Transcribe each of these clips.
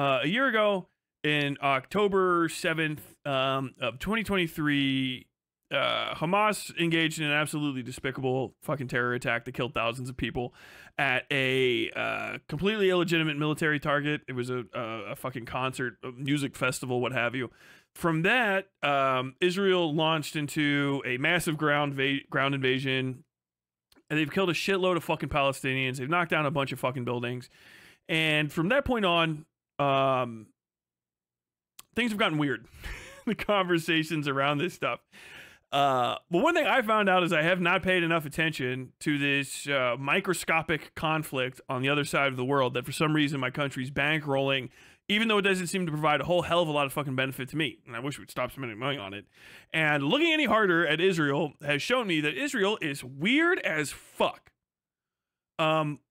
A year ago, in October 7th of 2023, Hamas engaged in an absolutely despicable fucking terror attack that killed thousands of people at a completely illegitimate military target. It was a fucking concert, a music festival, what have you. From that, Israel launched into a massive ground invasion, and they've killed a shitload of fucking Palestinians. They've knocked down a bunch of fucking buildings. And from that point on, things have gotten weird. The conversations around this stuff. But one thing I found out is I have not paid enough attention to this microscopic conflict on the other side of the world that for some reason my country's bankrolling, even though it doesn't seem to provide a whole hell of a lot of fucking benefit to me. And I wish we'd stop spending money on it. And looking any harder at Israel has shown me that Israel is weird as fuck.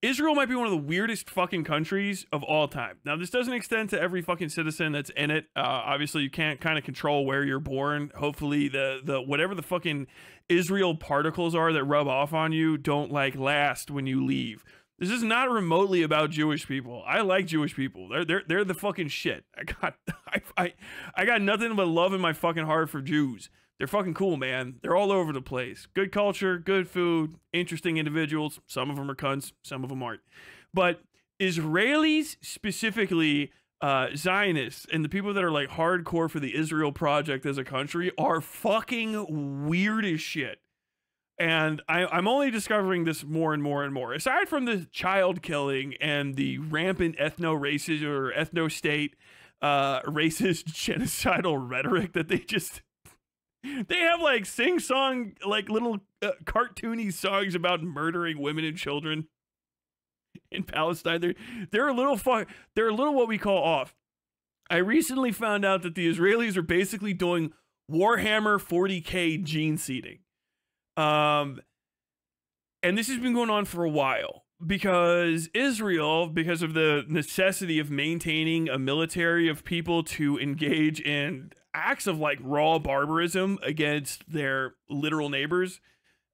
Israel might be one of the weirdest fucking countries of all time. Now, this doesn't extend to every fucking citizen that's in it. Obviously, you can't kind of control where you're born. Hopefully, the whatever the fucking Israel particles are that rub off on you don't like last when you leave. This is not remotely about Jewish people. I like Jewish people. They're the fucking shit. I got nothing but love in my fucking heart for Jews. They're fucking cool, man. They're all over the place. Good culture, good food, interesting individuals. Some of them are cunts, some of them aren't. But Israelis, specifically Zionists, and the people that are like hardcore for the Israel project as a country are fucking weird as shit. And I'm only discovering this more and more and more. Aside from the child killing and the rampant ethno-racist or ethno-state racist genocidal rhetoric that they have like sing-song, like little cartoony songs about murdering women and children in Palestine. They're a little what we call off. I recently found out that the Israelis are basically doing Warhammer 40K gene seeding. And this has been going on for a while because Israel, because of the necessity of maintaining a military of people to engage in acts of like raw barbarism against their literal neighbors,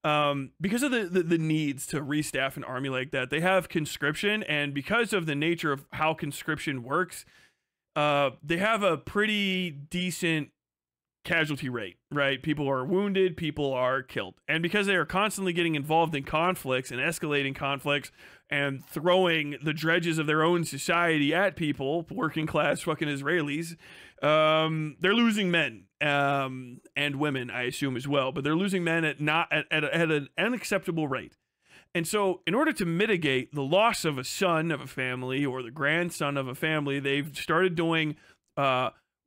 because of the needs to restaff an army like that, they have conscription, and because of the nature of how conscription works, they have a pretty decent casualty rate, right? People are wounded, people are killed. And because they are constantly getting involved in conflicts and escalating conflicts and throwing the dredges of their own society at people, working class fucking Israelis, they're losing men and women, I assume, as well. But they're losing men at an unacceptable rate. And so in order to mitigate the loss of a son of a family or the grandson of a family, they've started doing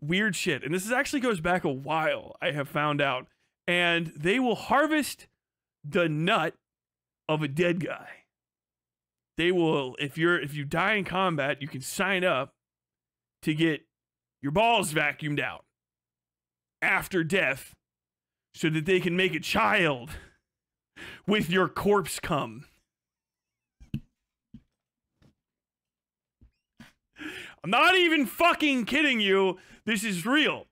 weird shit. And this actually goes back a while, I have found out. And they will harvest the nut of a dead guy. They will, if you die in combat, you can sign up to get your balls vacuumed out after death so that they can make a child with your corpse cum. I'm not even fucking kidding you. This is real.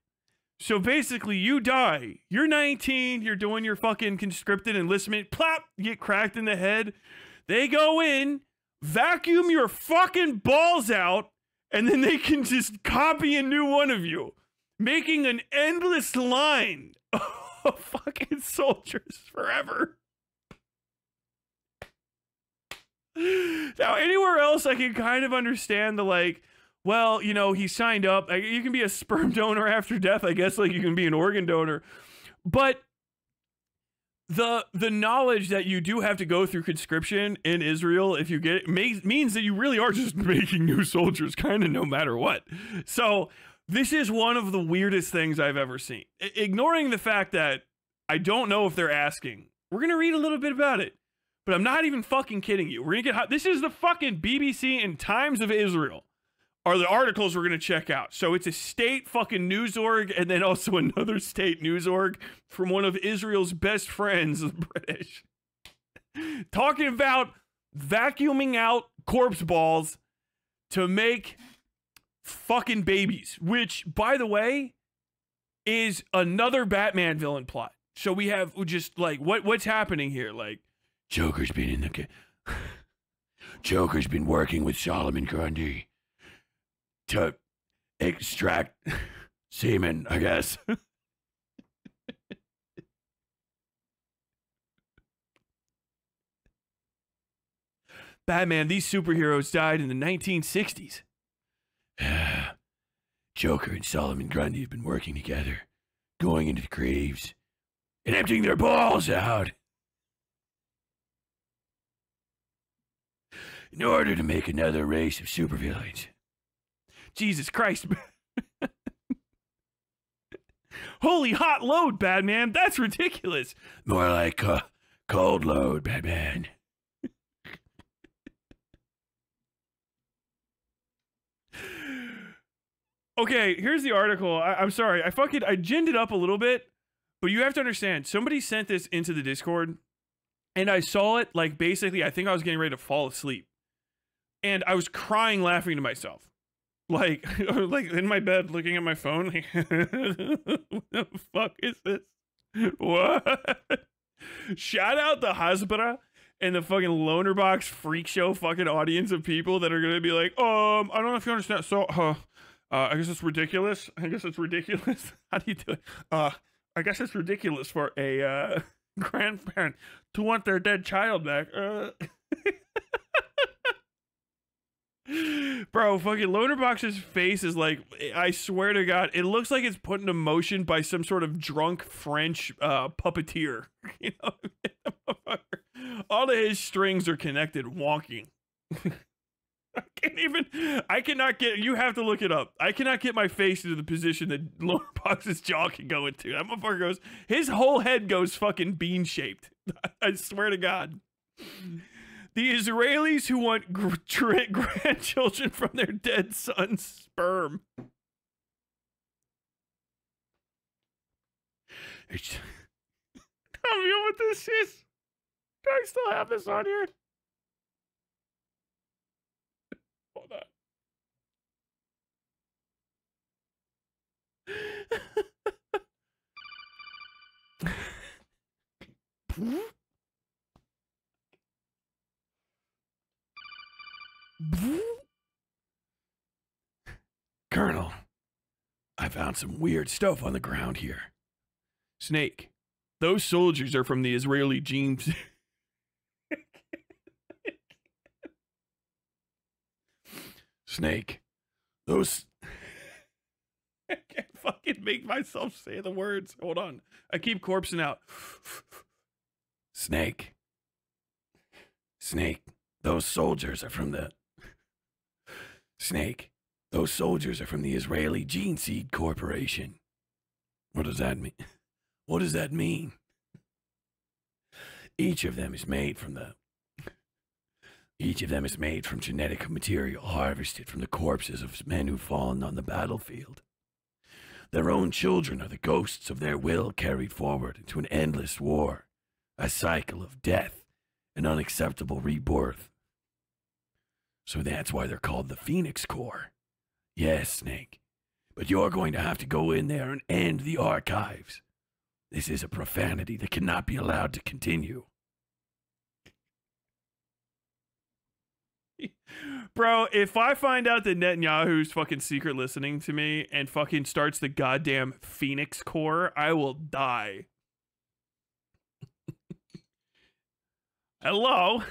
So basically, you die. You're 19. You're doing your fucking conscripted enlistment. Plop. You get cracked in the head. They go in, vacuum your fucking balls out, and then they can just copy a new one of you, making an endless line of fucking soldiers forever. Now, anywhere else, I can kind of understand the like, well, you know, he signed up. You can be a sperm donor after death, I guess, like you can be an organ donor. But the knowledge that you do have to go through conscription in Israel, if you get it, means that you really are just making new soldiers kind of no matter what. So this is one of the weirdest things I've ever seen. Ignoring the fact that I don't know if they're asking. We're going to read a little bit about it. But I'm not even fucking kidding you. We're going to get hot. This is the fucking BBC and Times of Israel are the articles we're going to check out. So it's a state fucking news org and then also another state news org from one of Israel's best friends, the British. Talking about vacuuming out corpse balls to make fucking babies, which, by the way, is another Batman villain plot. So we have just like, what's happening here? Like, Joker's been Joker's been working with Solomon Grundy to extract semen, I guess. Batman, these superheroes died in the 1960s. Joker and Solomon Grundy have been working together, going into graves and emptying their balls out in order to make another race of supervillains. Jesus Christ. Holy hot load, Batman. That's ridiculous. More like cold load, Batman. Okay, here's the article. I'm sorry. I ginned it up a little bit, but you have to understand. Somebody sent this into the Discord, and I saw it, like, basically, I think I was getting ready to fall asleep. And I was crying, laughing to myself. Like in my bed, looking at my phone. Like, what the fuck is this? What? Shout out the Hasbara and the fucking Loner Box freak show fucking audience of people that are going to be like, I don't know if you understand. So, I guess it's ridiculous. I guess it's ridiculous. How do you do it? I guess it's ridiculous for a grandparent to want their dead child back. Bro, fucking Lonerbox's face is like, I swear to God, it looks like it's put into motion by some sort of drunk French puppeteer. You know, all of his strings are connected, wonking. I cannot get, you have to look it up. I cannot get my face into the position that Lonerbox's jaw can go into. That motherfucker goes, his whole head goes fucking bean shaped. I swear to God. The Israelis who want grandchildren from their dead son's sperm. Tell me what this is. Do I still have this on here? Hold on. Colonel, I found some weird stuff on the ground here. Snake, those soldiers are from the Israeli jeans. Snake, those... I can't fucking make myself say the words. Hold on. I keep corpsing out. Snake. Snake, those soldiers are from the... Snake, those soldiers are from the Israeli Gene Seed Corporation. What does that mean? What does that mean? Each of them is made from genetic material harvested from the corpses of men who've fallen on the battlefield. Their own children are the ghosts of their will carried forward into an endless war, a cycle of death and unacceptable rebirth. So that's why they're called the Phoenix Corps. Yes, Snake, but you're going to have to go in there and end the archives. This is a profanity that cannot be allowed to continue. Bro, if I find out that Netanyahu's fucking secret listening to me and fucking starts the goddamn Phoenix Corps, I will die. Hello?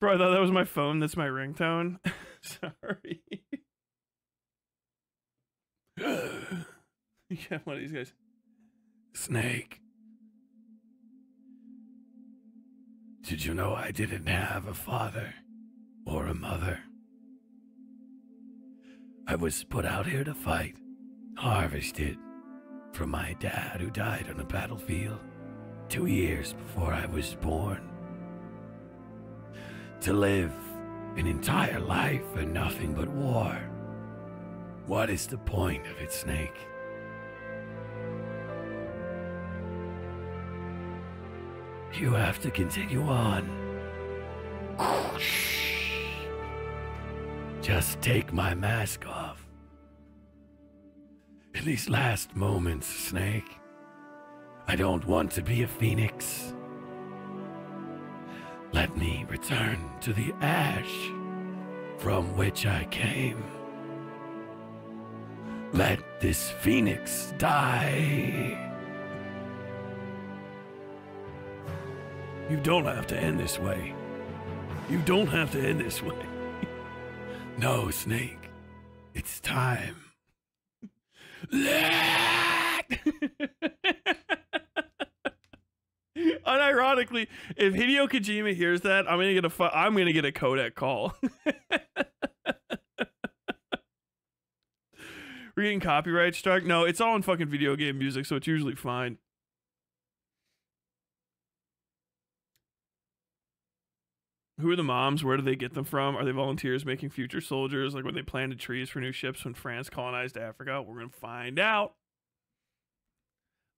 Bro, I thought that was my phone. That's my ringtone. Sorry. Yeah, one of these guys. Snake. Did you know I didn't have a father or a mother? I was put out here to fight, harvested from my dad who died on the battlefield 2 years before I was born. To live an entire life for nothing but war. What is the point of it, Snake? You have to continue on. Just take my mask off, In these last moments, Snake, I don't want to be a phoenix. Let me return to the ash from which I came. Let this phoenix die. You don't have to end this way. You don't have to end this way. No, Snake. It's time. Unironically, if Hideo Kojima hears that, I'm gonna get a codec call. We're getting copyright struck. No, it's all in fucking video game music, so it's usually fine. Who are the moms? Where do they get them from? Are they volunteers making future soldiers? Like when they planted trees for new ships when France colonized Africa? We're going to find out.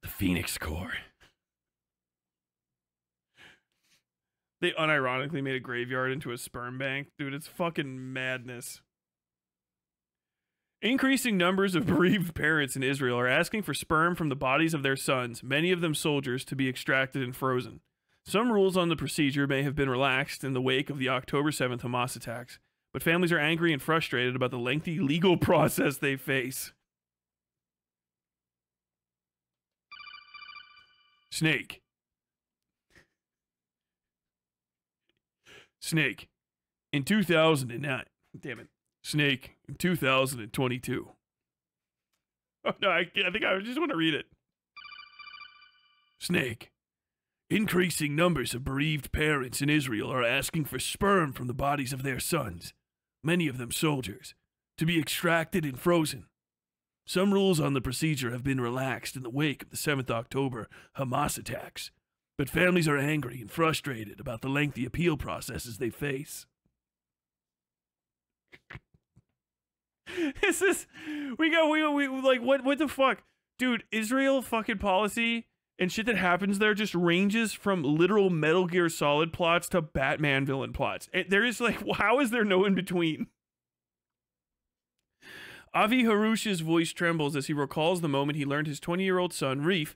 The Phoenix Corps. They unironically made a graveyard into a sperm bank. Dude, it's fucking madness. Increasing numbers of bereaved parents in Israel are asking for sperm from the bodies of their sons, many of them soldiers, to be extracted and frozen. Some rules on the procedure may have been relaxed in the wake of the October 7th Hamas attacks, but families are angry and frustrated about the lengthy legal process they face. Snake. Snake. In 2009. Damn it. Snake. In 2022. Oh, no, I think I just want to read it. Snake. Increasing numbers of bereaved parents in Israel are asking for sperm from the bodies of their sons, many of them soldiers, to be extracted and frozen. Some rules on the procedure have been relaxed in the wake of the 7th October Hamas attacks, but families are angry and frustrated about the lengthy appeal processes they face. This is, we like, what the fuck? Dude, Israel fucking policy and shit that happens there just ranges from literal Metal Gear Solid plots to Batman villain plots. There is like, how is there no in between? Avi Harush's voice trembles as he recalls the moment he learned his 20-year-old son, Reef,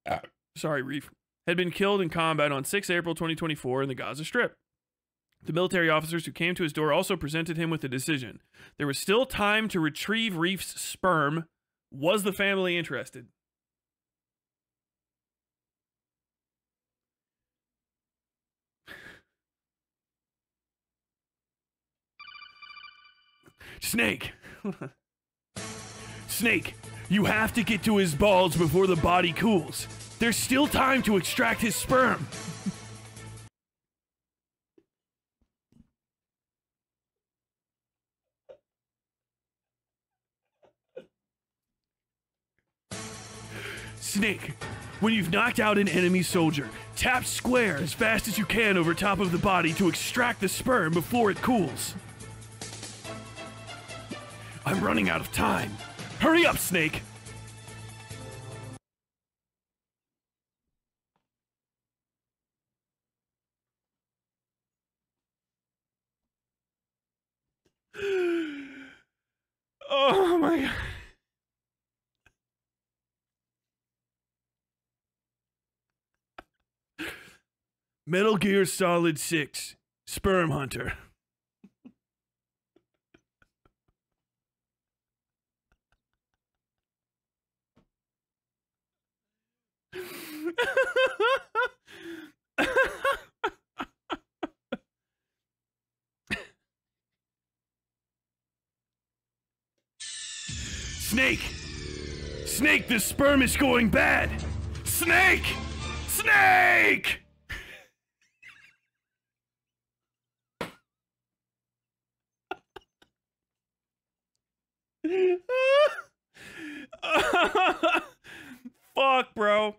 had been killed in combat on 6 April 2024 in the Gaza Strip. The military officers who came to his door also presented him with a decision. There was still time to retrieve Reef's sperm. Was the family interested? Snake. Snake, you have to get to his balls before the body cools. There's still time to extract his sperm. Snake, when you've knocked out an enemy soldier, tap square as fast as you can over top of the body to extract the sperm before it cools. I'm running out of time. Hurry up, Snake! Oh my god. Metal Gear Solid 6, Sperm Hunter. Snake! Snake, the sperm is going bad! Snake! Snake! Fuck, bro.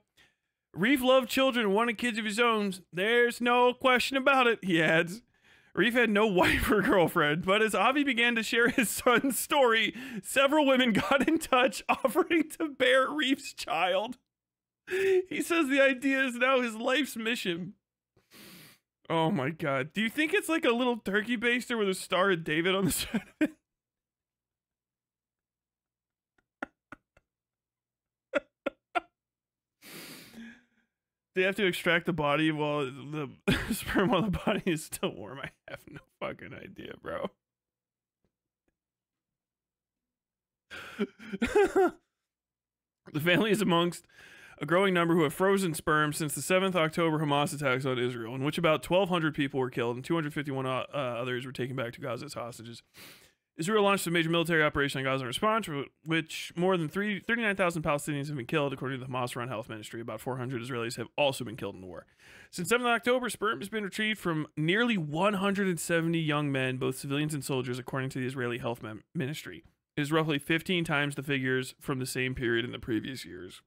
Reef loved children and wanted kids of his own. There's no question about it, he adds. Reef had no wife or girlfriend, but as Avi began to share his son's story, several women got in touch offering to bear Reef's child. He says the idea is now his life's mission. Oh my god. Do you think it's like a little turkey baster with a Star of David on the side of it? They have to extract the body while the sperm while the body is still warm. I have no fucking idea, bro. The family is amongst a growing number who have frozen sperm since the 7th October Hamas attacks on Israel, in which about 1,200 people were killed and 251 others were taken back to Gaza as hostages. Israel launched a major military operation in Gaza in response, which more than 39,000 Palestinians have been killed, according to the Hamas-run health ministry. About 400 Israelis have also been killed in the war. Since 7th October, sperm has been retrieved from nearly 170 young men, both civilians and soldiers, according to the Israeli health ministry. It is roughly 15 times the figures from the same period in the previous years.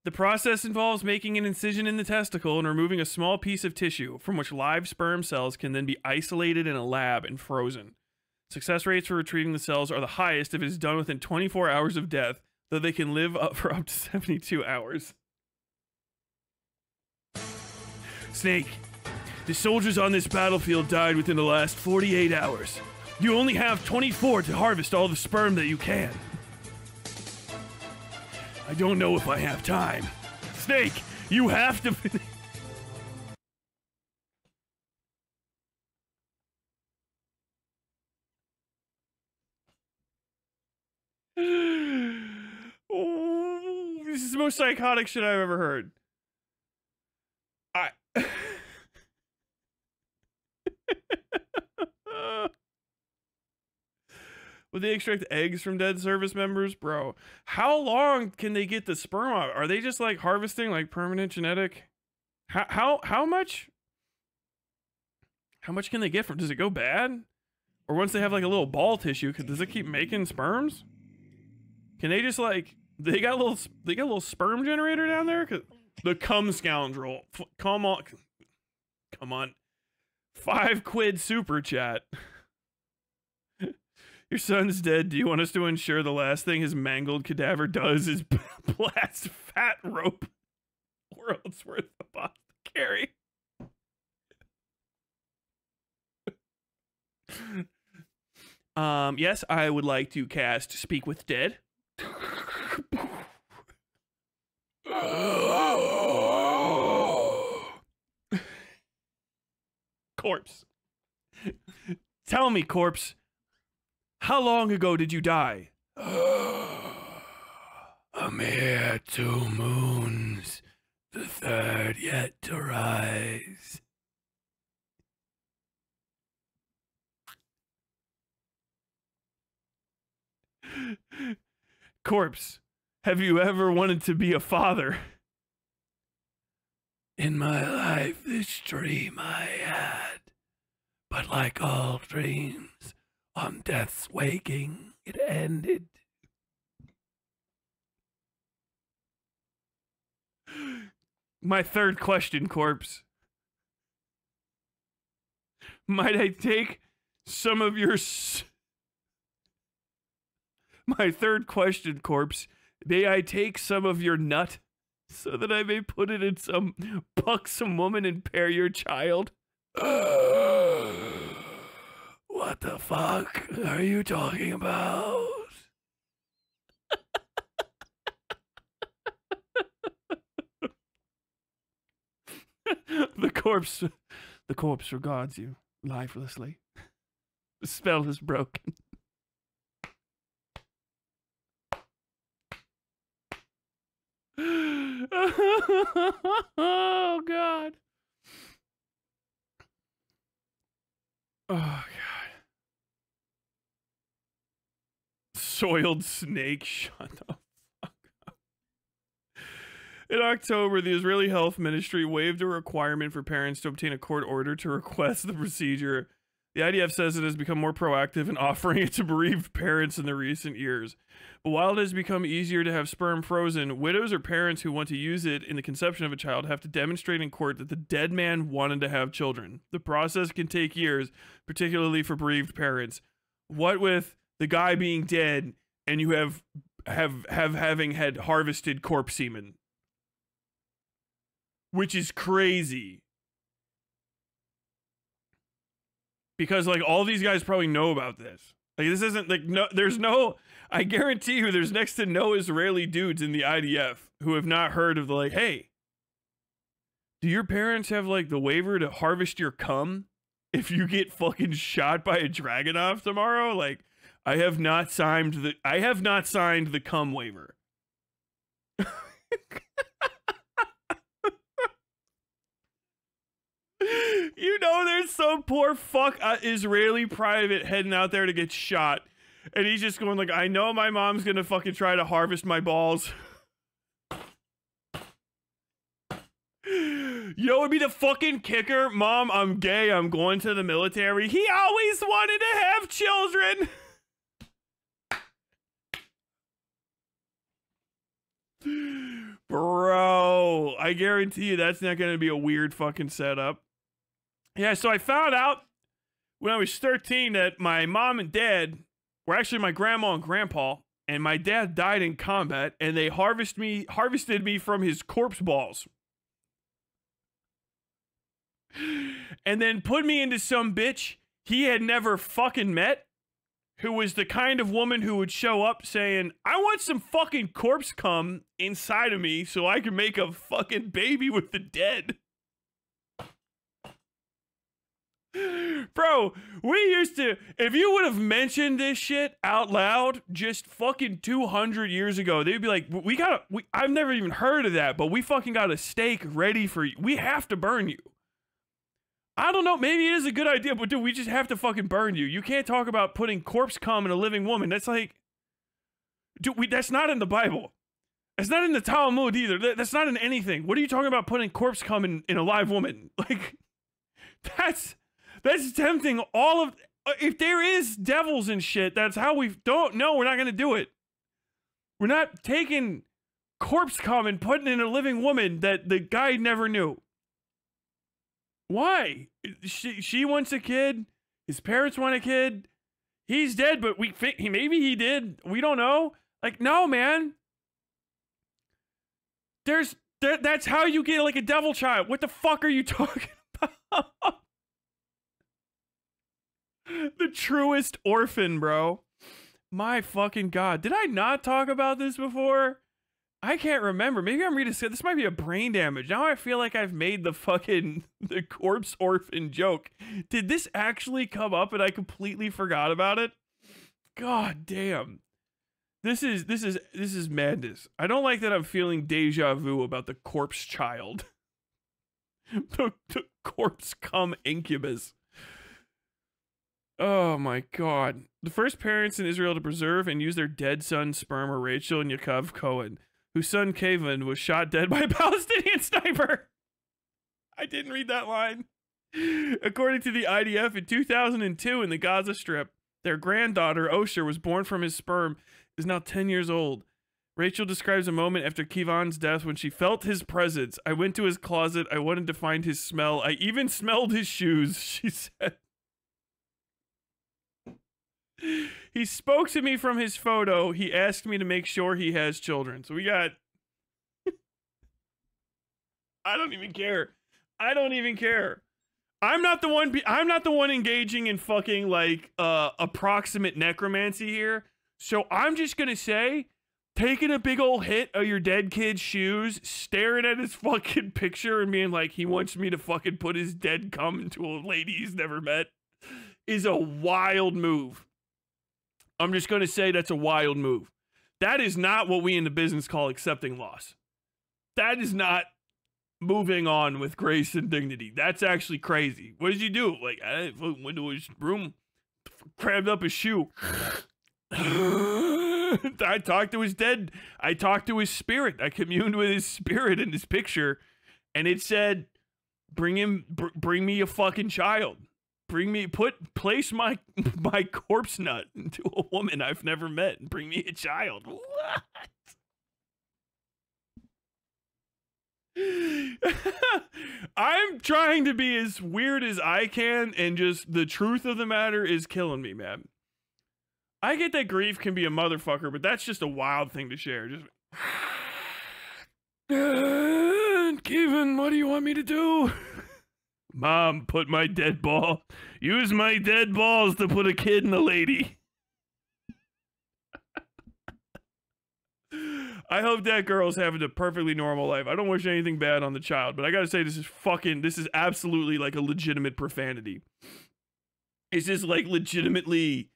The process involves making an incision in the testicle and removing a small piece of tissue from which live sperm cells can then be isolated in a lab and frozen. Success rates for retrieving the cells are the highest if it is done within 24 hours of death, though they can live up for up to 72 hours. Snake, the soldiers on this battlefield died within the last 48 hours. You only have 24 to harvest all the sperm that you can. I don't know if I have time. Snake, you have to finish. Oh, this is the most psychotic shit I've ever heard. Would they extract eggs from dead service members? Bro, how long can they get the sperm out? Are they just like harvesting like permanent genetic? How much? How much can they get from? Does it go bad? Or once they have like a little ball tissue, does it keep making sperms? Can they just like, they got a little sperm generator down there? 'Cause the cum scoundrel. Come on. 5 quid super chat. Your son's dead. Do you want us to ensure the last thing his mangled cadaver does is blast fat rope world's worth of boss to carry? Yes, I would like to cast Speak with Dead. Corpse. Tell me, corpse. How long ago did you die? A mere 2 moons, the 3rd yet to rise. Corpse, have you ever wanted to be a father? In my life, this dream I had, but like all dreams, on death's waking, it ended. My 3rd question, corpse. Might I take some of your... My 3rd question, corpse. May I take some of your nut so that I may put it in some buxom woman and pair your child? What the fuck are you talking about? The corpse regards you lifelessly. The spell is broken. Oh God. Oh God. Soiled snake. Shut the fuck up. In October, the Israeli Health Ministry waived a requirement for parents to obtain a court order to request the procedure. The IDF says it has become more proactive in offering it to bereaved parents in the recent years. But while it has become easier to have sperm frozen, widows or parents who want to use it in the conception of a child have to demonstrate in court that the dead man wanted to have children. The process can take years, particularly for bereaved parents. What with the guy being dead and you having had harvested corpse semen, which is crazy. Because like all these guys probably know about this. Like, this isn't like, no, there's no, I guarantee you there's next to no Israeli dudes in the IDF who have not heard of the, like, hey, do your parents have like the waiver to harvest your cum if you get fucking shot by a Dragunov tomorrow? Like, I have not signed the cum waiver. You know, there's some poor fuck Israeli private heading out there to get shot, and he's just going like, I know my mom's gonna fucking try to harvest my balls. You know what would be the fucking kicker? Mom, I'm gay, I'm going to the military. He always wanted to have children. Bro, I guarantee you that's not gonna be a weird fucking setup. Yeah, so I found out when I was 13 that my mom and dad were actually my grandma and grandpa, and my dad died in combat, and they harvested me from his corpse balls. And then put me into some bitch he had never fucking met, who was the kind of woman who would show up saying, I want some fucking corpse cum inside of me so I can make a fucking baby with the dead. Bro, we used to, if you would have mentioned this shit out loud just fucking 200 years ago, they'd be like, I've never even heard of that, but we fucking got a steak ready for you. We have to burn you. I don't know, maybe it is a good idea, but dude, we just have to fucking burn you. You can't talk about putting corpse cum in a living woman. That's like, dude, that's not in the Bible. That's not in the Talmud either. That's not in anything. What are you talking about putting corpse cum in a live woman? Like, that's tempting all of, if there is devils and shit, that's how we don't know. We're not going to do it. We're not taking corpse cum and putting in a living woman that the guy never knew. Why? She wants a kid. His parents want a kid. He's dead, but maybe he did. We don't know. Like, no, man. That's how you get like a devil child. What the fuck are you talking about? The truest orphan, bro. My fucking God. Did I not talk about this before? I can't remember. Maybe I'm reading this might be a brain damage. Now I feel like I've made the corpse orphan joke. Did this actually come up and I completely forgot about it? God damn. This is madness. I don't like that I'm feeling deja vu about the corpse child. the corpse cum incubus. Oh my God. The first parents in Israel to preserve and use their dead son's sperm are Rachel and Yaakov Cohen, whose son Kevin was shot dead by a Palestinian sniper. I didn't read that line. According to the IDF, in 2002 in the Gaza Strip, their granddaughter, Osher, was born from his sperm, is now 10 years old. Rachel describes a moment after Kevin's death when she felt his presence. I went to his closet. I wanted to find his smell. I even smelled his shoes, she said. He spoke to me from his photo. He asked me to make sure he has children. So we got... I don't even care. I don't even care. I'm not the one engaging in fucking like approximate necromancy here. So I'm just gonna say, taking a big old hit of your dead kid's shoes, staring at his fucking picture and being like, he wants me to fucking put his dead cum into a lady he's never met, is a wild move. I'm just going to say that's a wild move. That is not what we in the business call accepting loss. That is not moving on with grace and dignity. That's actually crazy. What did you do? Like, I went to his room, grabbed up his shoe. I talked to his dead. I talked to his spirit. I communed with his spirit in this picture. And it said, bring me a fucking child. Place my corpse nut into a woman I've never met and bring me a child. What? I'm trying to be as weird as I can, and just the truth of the matter is killing me, man. I get that grief can be a motherfucker, but that's just a wild thing to share. Just Kevin, what do you want me to do? Mom, use my dead balls to put a kid in a lady. I hope that girl's having a perfectly normal life. I don't wish anything bad on the child, but I gotta say, this is absolutely like a legitimate profanity. It's just like legitimately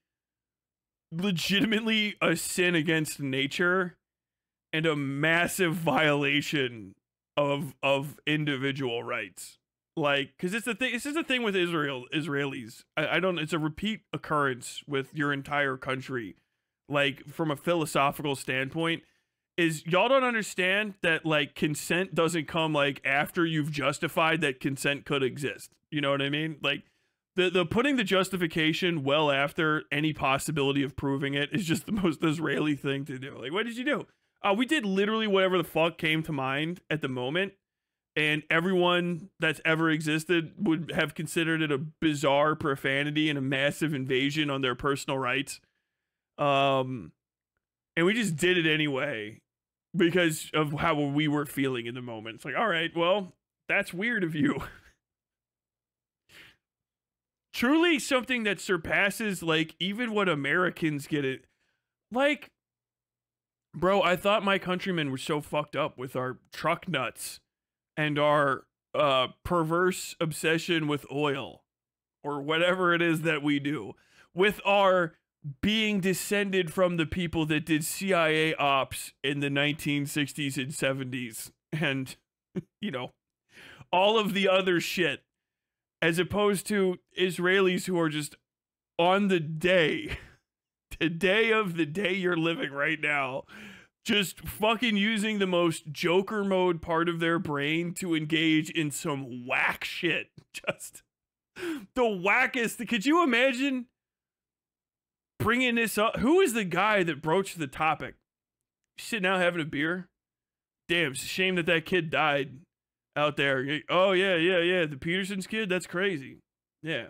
a sin against nature and a massive violation of individual rights. Like, because it's the thing. This is the thing with Israelis. I don't. It's a repeat occurrence with your entire country. Like, from a philosophical standpoint, is y'all don't understand that like consent doesn't come like after you've justified that consent could exist. You know what I mean? Like, the putting the justification well after any possibility of proving it is just the most Israeli thing to do. Like, what did you do? We did literally whatever the fuck came to mind at the moment. And everyone that's ever existed would have considered it a bizarre profanity and a massive invasion on their personal rights. And we just did it anyway because of how we were feeling in the moment. It's like, all right, well, that's weird of you. Truly something that surpasses, like, even what Americans get it. Like, bro, I thought my countrymen were so fucked up with our truck nuts and our perverse obsession with oil, or whatever it is that we do, with our being descended from the people that did CIA ops in the 1960s and 70s, and, you know, all of the other shit, as opposed to Israelis who are just on the day of the day you're living right now, just fucking using the most Joker mode part of their brain to engage in some whack shit. Just the wackest. Could you imagine bringing this up? Who is the guy that broached the topic? Sitting out having a beer? Damn, it's a shame that kid died out there. Oh, yeah. The Peterson's kid? That's crazy. Yeah.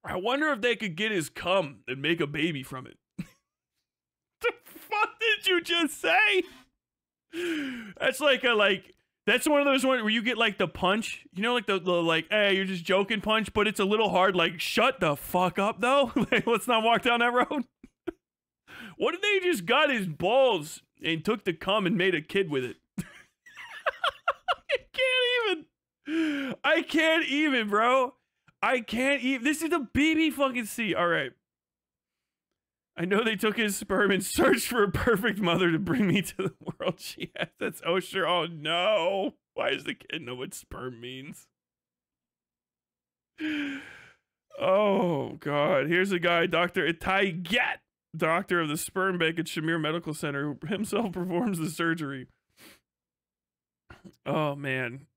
I wonder if they could get his cum and make a baby from it. The fuck did you just say? That's that's one of those ones where you get like the punch, you know, like the like, hey, you're just joking punch, but it's a little hard. Like, shut the fuck up though. Like, let's not walk down that road. What if they just got his balls and took the cum and made a kid with it? I can't even, bro. I can't even. This is a baby fucking C. All right. I know they took his sperm and searched for a perfect mother to bring me to the world. She has. That's Osher. Oh no. Why does the kid know what sperm means? Oh God. Here's a guy, Dr. Itai Get, doctor of the sperm bank at Shamir Medical Center, who himself performs the surgery. Oh man.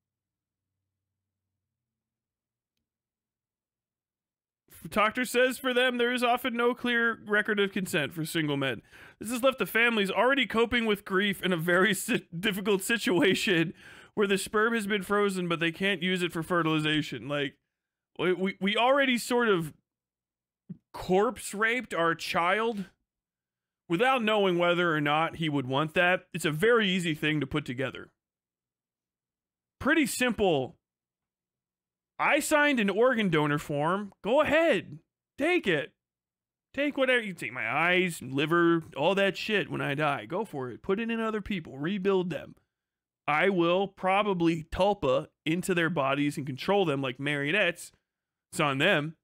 Doctor says for them, there is often no clear record of consent for single men. This has left the families already coping with grief in a very difficult situation where the sperm has been frozen, but they can't use it for fertilization. Like, we already sort of corpse raped our child without knowing whether or not he would want that. It's a very easy thing to put together. Pretty simple. I signed an organ donor form. Go ahead. Take it. Take whatever. You take my eyes, liver, all that shit when I die. Go for it. Put it in other people. Rebuild them. I will probably tulpa into their bodies and control them like marionettes. It's on them.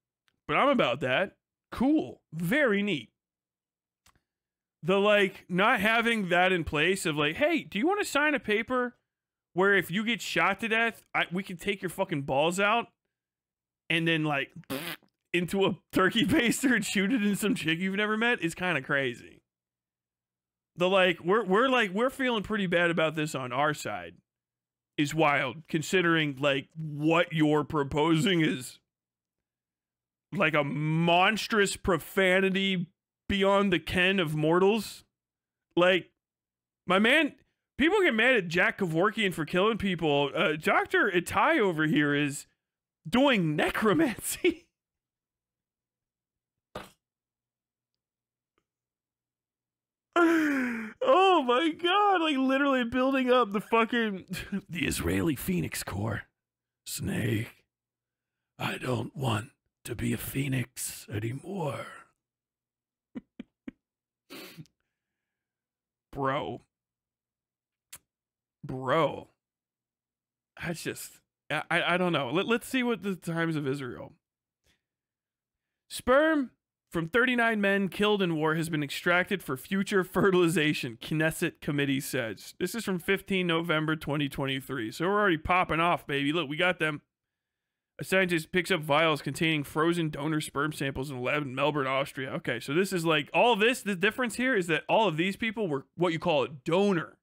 But I'm about that. Cool. Very neat. The, like, not having that in place of like, hey, do you want to sign a paper where if you get shot to death, we can take your fucking balls out and then like into a turkey baster and shoot it in some chick you've never met? Is kind of crazy. The like, we're feeling pretty bad about this on our side is wild, considering like what you're proposing is like a monstrous profanity beyond the ken of mortals. Like, my man, people get mad at Jack Kevorkian for killing people. Dr. Itai over here is doing necromancy. Oh my God. Like, literally building up the fucking the Israeli Phoenix Corps. Snake, I don't want to be a phoenix anymore. Bro. Bro. That's just, I don't know. Let's see what the Times of Israel. Sperm from 39 men killed in war has been extracted for future fertilization, Knesset committee says. This is from 15 November 2023. So we're already popping off, baby. Look, we got them. A scientist picks up vials containing frozen donor sperm samples in a lab in Melbourne, Austria. Okay, so this is like, all of this, the difference here is that all of these people were what you call a donor,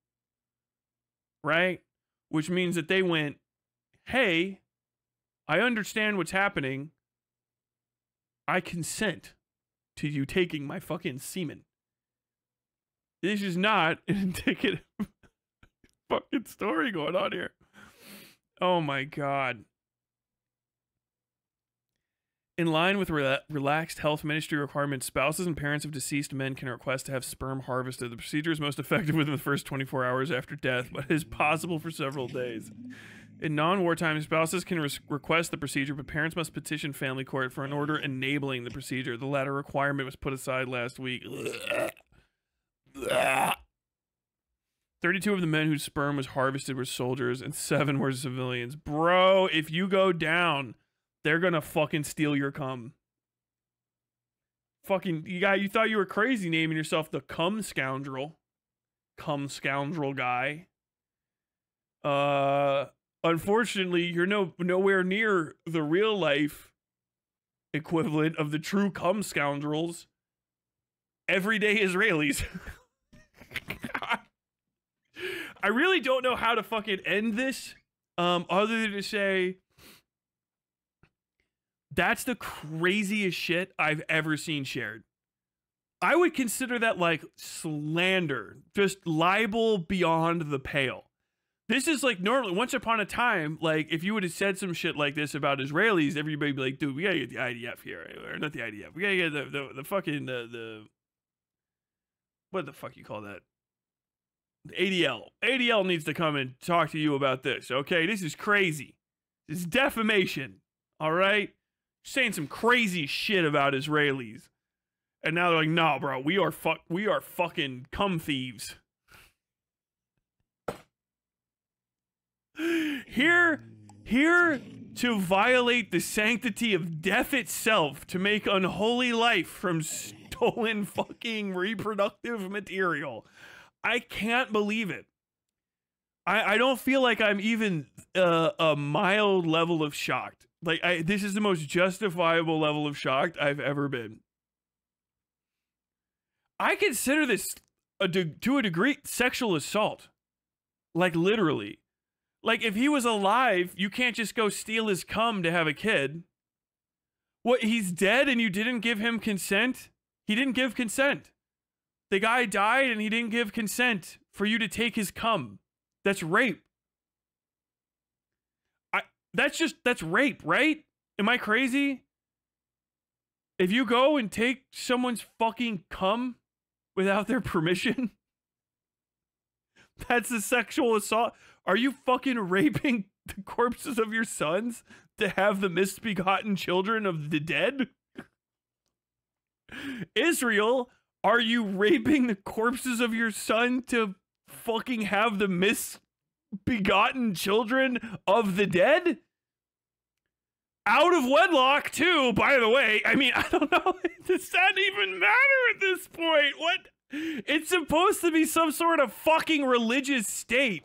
right? Which means that they went, hey, I understand what's happening. I consent to you taking my fucking semen. This is not an indicative fucking story going on here. Oh my God. In line with relaxed health ministry requirements, spouses and parents of deceased men can request to have sperm harvested. The procedure is most effective within the first 24 hours after death, but is possible for several days. In non-wartime, spouses can request the procedure, but parents must petition family court for an order enabling the procedure. The latter requirement was put aside last week. 32 of the men whose sperm was harvested were soldiers, and 7 were civilians. Bro, if you go down, they're gonna fucking steal your cum. Fucking, you thought you were crazy naming yourself the cum scoundrel. Cum scoundrel guy. Unfortunately, you're nowhere near the real life equivalent of the true cum scoundrels. Everyday Israelis. I really don't know how to fucking end this, other than to say, that's the craziest shit I've ever seen shared. I would consider that like slander, just libel beyond the pale. This is like normally, once upon a time, like if you would have said some shit like this about Israelis, everybody would be like, dude, we gotta get the IDF here. Or not the IDF. We gotta get the fucking, what the fuck you call that? The ADL. ADL needs to come and talk to you about this, okay? This is crazy. This is defamation, all right? Saying some crazy shit about Israelis. And now they're like, nah, bro, we are fucking cum thieves. Here to violate the sanctity of death itself, to make unholy life from stolen fucking reproductive material. I can't believe it. I don't feel like I'm even a mild level of shocked. Like, this is the most justifiable level of shocked I've ever been. I consider this, to a degree, sexual assault. Like, literally. Like, if he was alive, you can't just go steal his cum to have a kid. What, he's dead and you didn't give him consent? He didn't give consent. The guy died and he didn't give consent for you to take his cum. That's rape. That's rape, right? Am I crazy? If you go and take someone's fucking cum without their permission, that's a sexual assault. Are you fucking raping the corpses of your sons to have the misbegotten children of the dead? Israel, are you raping the corpses of your son to fucking have the misbegotten children of the dead? Out of wedlock, too, by the way. I mean, I don't know. Does that even matter at this point? What? It's supposed to be some sort of fucking religious state.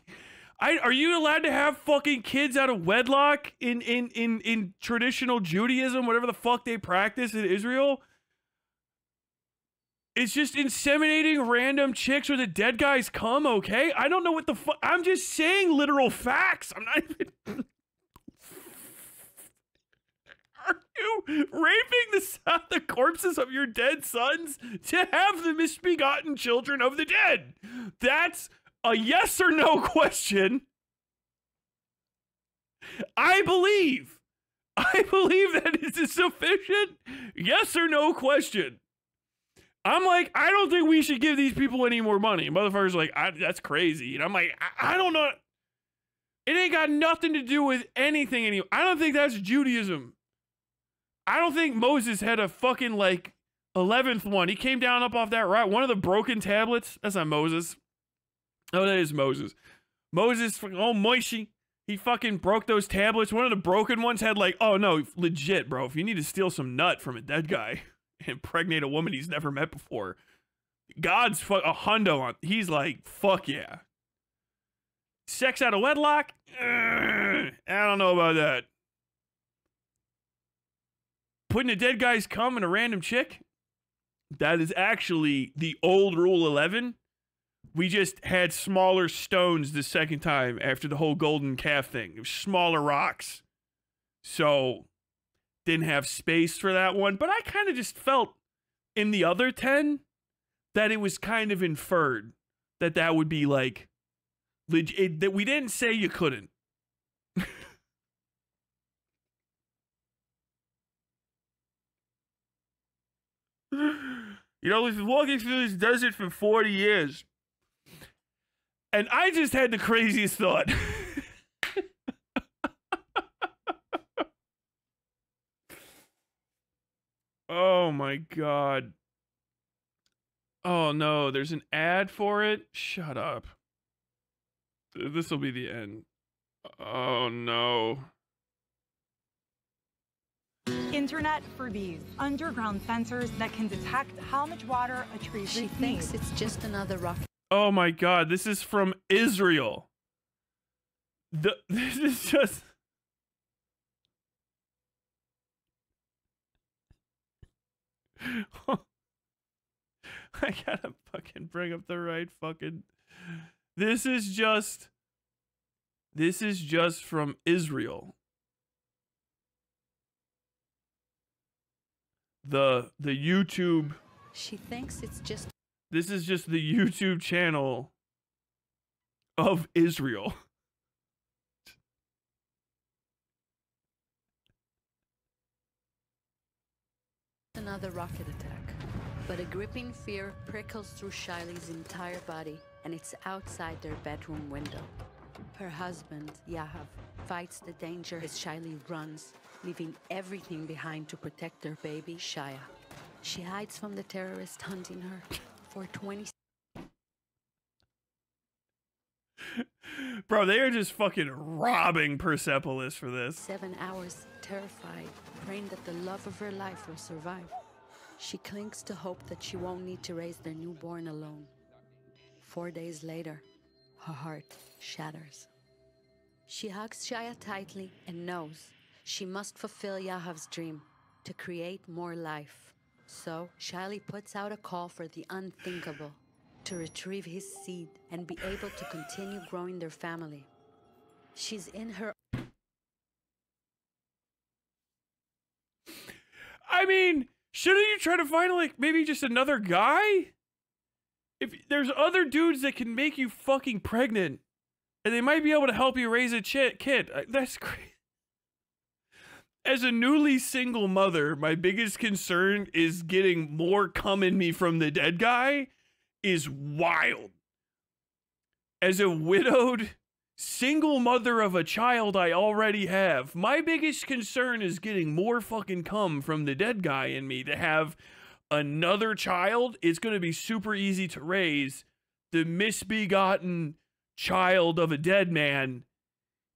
Are you allowed to have fucking kids out of wedlock in traditional Judaism, whatever the fuck they practice in Israel? It's just inseminating random chicks with a dead guy's cum, okay? I don't know what the fuck. I'm just saying literal facts. I'm not even... Are you raping the corpses of your dead sons to have the misbegotten children of the dead? That's a yes or no question. I believe that is a sufficient yes or no question. I'm like, I don't think we should give these people any more money. Motherfuckers are like, that's crazy. And I'm like, I don't know. It ain't got nothing to do with anything anymore. I don't think that's Judaism. I don't think Moses had a fucking, like, 11th one. He came down up off that rock. One of the broken tablets. That's not Moses. Oh, that is Moses. Moses, oh Moishi, he fucking broke those tablets. One of the broken ones had like, oh no, legit, bro. If you need to steal some nut from a dead guy and impregnate a woman he's never met before, God's a hundo on. He's like, fuck yeah. Sex out of wedlock? I don't know about that. Putting a dead guy's cum in a random chick? That is actually the old Rule 11. We just had smaller stones the second time after the whole golden calf thing. It was smaller rocks. So, didn't have space for that one. But I kind of just felt in the other 10 that it was kind of inferred that that would be like, legit, that we didn't say you couldn't. You know, we've been walking through this desert for 40 years. And I just had the craziest thought. Oh my God. Oh no, there's an ad for it? Shut up. This will be the end. Oh no. Internet for bees. Underground sensors that can detect how much water a tree needs. She thinks it's just another rocket. Oh my God, this is from Israel. This is just... I gotta fucking bring up the right fucking... This is just from Israel. The YouTube... She thinks it's just... This is just the YouTube channel of Israel. Another rocket attack. But a gripping fear prickles through Shiley's entire body, and it's outside their bedroom window. Her husband, Yahav, fights the danger as Shiley runs, leaving everything behind to protect their baby, Shaya. She hides from the terrorist hunting her for 20... Bro, they are just fucking robbing Persepolis for this. 7 hours, terrified, praying that the love of her life will survive. She clings to hope that she won't need to raise their newborn alone. 4 days later, her heart shatters. She hugs Shaya tightly and knows she must fulfill Yahav's dream to create more life. So, Shiley puts out a call for the unthinkable, to retrieve his seed and be able to continue growing their family. She's in her... I mean, shouldn't you try to find, like, maybe just another guy? If there's other dudes that can make you fucking pregnant, and they might be able to help you raise a kid. That's crazy. As a newly single mother, my biggest concern is getting more cum in me from the dead guy is wild. As a widowed single mother of a child I already have, my biggest concern is getting more fucking cum from the dead guy in me. To have another child, it's going to be super easy to raise the misbegotten child of a dead man,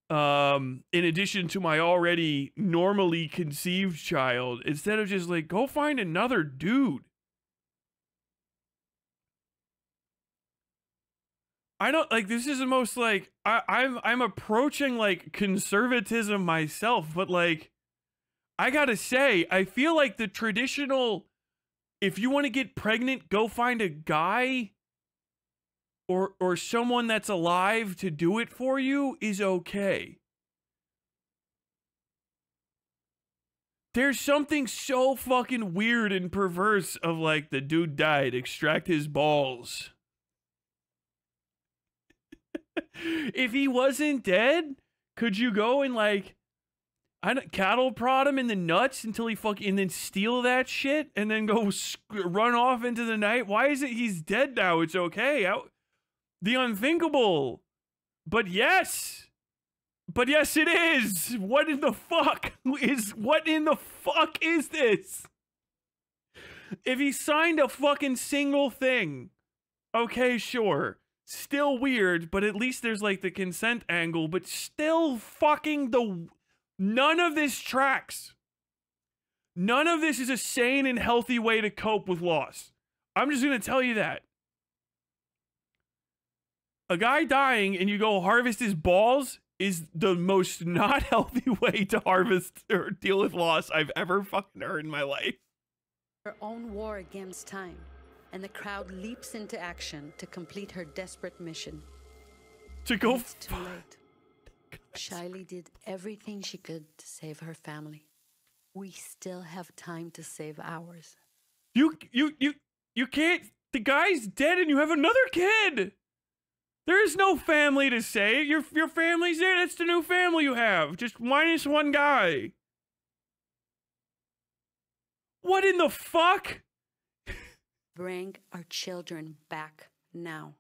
in addition to my already normally conceived child, instead of just like, go find another dude. I don't, like, this is the most, like, I'm approaching, like, conservatism myself, but, like, I gotta say, I feel like the traditional, if you want to get pregnant, go find a guy or someone that's alive to do it for you is okay. There's something so fucking weird and perverse of, like, the dude died, extract his balls. If he wasn't dead, could you go and, like, cattle prod him in the nuts until he fucking, and then steal that shit and then go run off into the night? Why is it he's dead now? It's okay. The unthinkable. But yes, it is. What in the fuck is this? If he signed a fucking single thing, okay, sure. Still weird, but at least there's like the consent angle, but still fucking none of this tracks. None of this is a sane and healthy way to cope with loss. I'm just going to tell you that. A guy dying and you go harvest his balls is the most not healthy way to harvest or deal with loss I've ever fucking heard in my life. Her own war against time, and the crowd leaps into action to complete her desperate mission. To go. It's too late. Shiley did everything she could to save her family. We still have time to save ours. You can't. The guy's dead and you have another kid. There is no family to save. Your family's there. That's the new family you have. Just minus one guy. What in the fuck? Bring our children back now.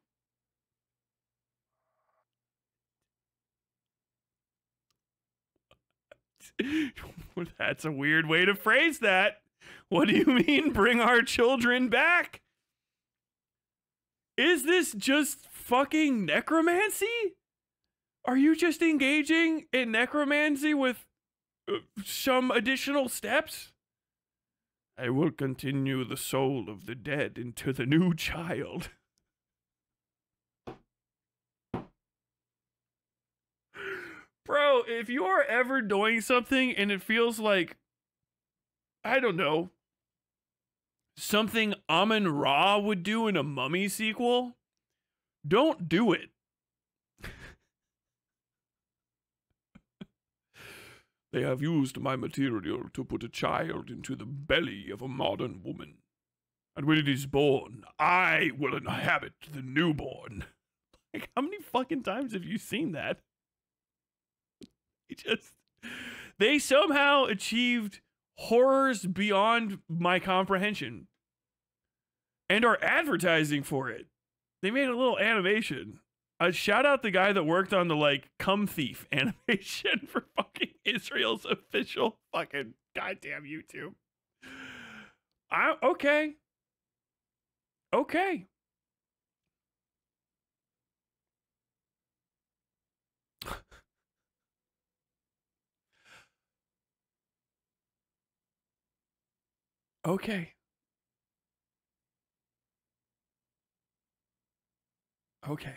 That's a weird way to phrase that. What do you mean, bring our children back? Is this just fucking necromancy? Are you just engaging in necromancy with some additional steps? I will continue the soul of the dead into the new child. Bro, if you are ever doing something and it feels like, I don't know, something Amun-Ra would do in a Mummy sequel, don't do it. They have used my material to put a child into the belly of a modern woman. And when it is born, I will inhabit the newborn. Like, how many fucking times have you seen that? They somehow achieved horrors beyond my comprehension and are advertising for it. They made a little animation. Shout out the guy that worked on the like Cum Thief animation for fucking Israel's official fucking goddamn YouTube. Okay. Okay. Okay. Okay.